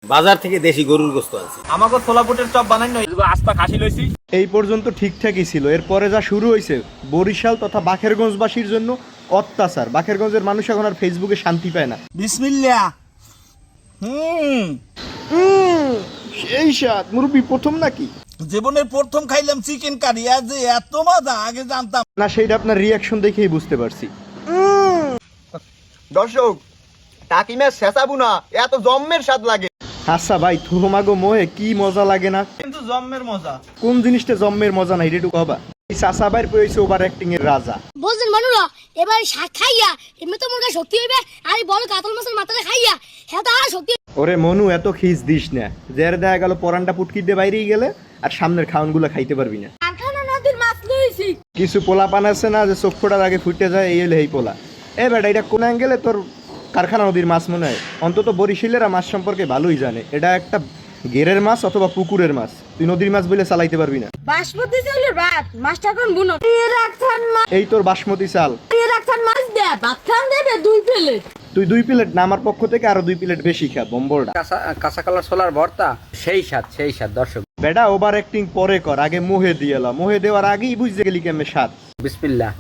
বাজার থেকে দেশি গরুর গোশত আছে। আমাকে ছোলাপুটের চপ বানাই নয়, আস্তা খাসি লইছি। এই পর্যন্ত ঠিকঠাকই ছিল, এরপরে যা শুরু হয়েছে বরিশাল তথা বাকেরগঞ্জবাসীর জন্য অত্যাচার। বাকেরগঞ্জের মানুষ এখন আর ফেসবুকে শান্তি পায় না। বিসমিল্লাহ। সেই স্বাদ মুরব্বি প্রথম নাকি? জীবনের প্রথম খাইলাম চিকেন কারি, আজ যে এত মজা আগে জানতাম না, সেইটা আপনার রিয়াকশন দেখেই বুঝতে পারছি। দর্শক, টাকিমের শেষাবু না, এত জম্মের স্বাদ লাগে। আচ্ছা ভাই, থুমাগো মোহে কি মজা লাগে না? কিন্তু জম্মের মজা। কোন জিনিসটা জম্মের মজা নাই রেটু কবা? এই চাচাবাইর পেয়েছে ওভার অ্যাক্টিং এর রাজা। বুঝলেন মানুরা, এবার শাক খাইয়া এমনি তো মুরগা শক্তি হইবে, আর এই বড় কাতল মাছের মাথাটা খাইয়া হ্যাঁ তা শক্তি। ওরে মনু, এত খিস দিস না, যার দেখা গেল পরানটা পুটকি দিয়ে বাইরেই গেলে আর সামনের খাওয়ানগুলো খাইতে পারবি না। কারখানা নদীর মাছ লইছি। কিছু পোলা পান আছে না যে চোখ ফোটার আগে ফুটে যায়, এই হলে এই পোলা। এ বেটা, এটা কোন অ্যাঙ্গেলে তোর কারখানা নদীর মাছ মনে হয়? অন্তত বরিশালেরা মাছ সম্পর্কে ভালোই জানে, এটা একটা গেরের মাছ অথবা পুকুরের মাছ, তুই নদীর মাছ বলে চালাইতে পারবি না। বাসমতি চাউলের ভাত, মাছটা কোন বুনো রাখছান মাছ, এই তোর বাসমতি চাল, রাখছান মাছ দে, ভাত খান দেবে 2 প্লেট। তুই 2 প্লেট না, আমার পক্ষ থেকে আরো 2 প্লেট বেশি খা বম্বলটা। কাঁচা কলার ছোলার ভর্তা সেই স্বাদ দর্শক। বেটা ওভার অ্যাক্টিং পরে কর, আগে মোহে দিয়ে এলা, মোহে দেওয়ার আগেই বুঝতে গেলি কেমন স্বাদ। বিসমিল্লাহ।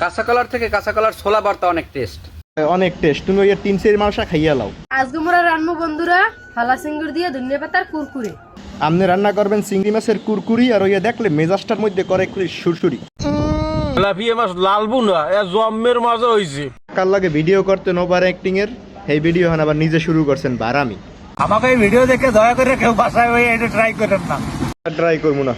কাঁচা কলার থেকে কাঁচা কলার ছোলা ভর্তা অনেক টেস্ট। অনেক টেস্ট, তুমি ওই 3 সের মালসা খাইয়া লাও। আজকে মোরা রান্না বন্ধুরা ফালা সিঙ্গুর দিয়ে ধনিয়া পাতার কুরকুরে। আপনি রান্না করবেন চিংড়ি মাছের কুরকুরি, আর ওইয়া দেখলে মেজাজটার মধ্যে করে একটু সুরসুরি। লাফিয়ে মাছ লালবু না, এ জম্মের মজা হইছে। কাল লাগে ভিডিও করতেন ওভার অ্যাক্টিং এর, এই ভিডিও এখন আবার নিজে শুরু করছেন বারামি। আমাকে এই ভিডিও দেখে দয়া করে কেউ বাসায় ওই এটা ট্রাই করেন না। ট্রাই করবো না।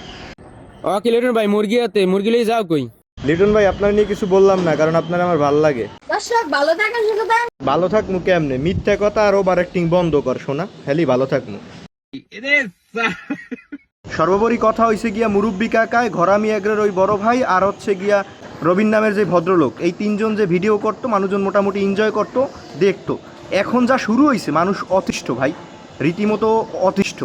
ও কি লিটন ভাই, মুরগি আতে মুরগি লই যাও কই? লিটন ভাই, আপনার নিয়ে কিছু বললাম না, কারণ আপনার আমার ভালো লাগে। দর্শক ভালো থাকেন, সুস্থ থাকেন। ভালো থাক মুখে এমনি মিথ্যা কথা আর ওভার অ্যাক্টিং বন্ধ কর শোনা, হেলি ভালো থাক মু। সর্বোপরি কথা হইছে গিয়া মুরব্বি কাকায়, ঘরামি এগ্রের ওই বড় ভাই, আর হচ্ছে গিয়া রবিন নামের যে ভদ্রলোক, এই 3 জন যে ভিডিও করতো, মানুষজন মোটামুটি এনজয় করতো, দেখতো। এখন যা শুরু হয়েছে, মানুষ অতিষ্ঠ ভাই, রীতিমতো অতিষ্ঠ।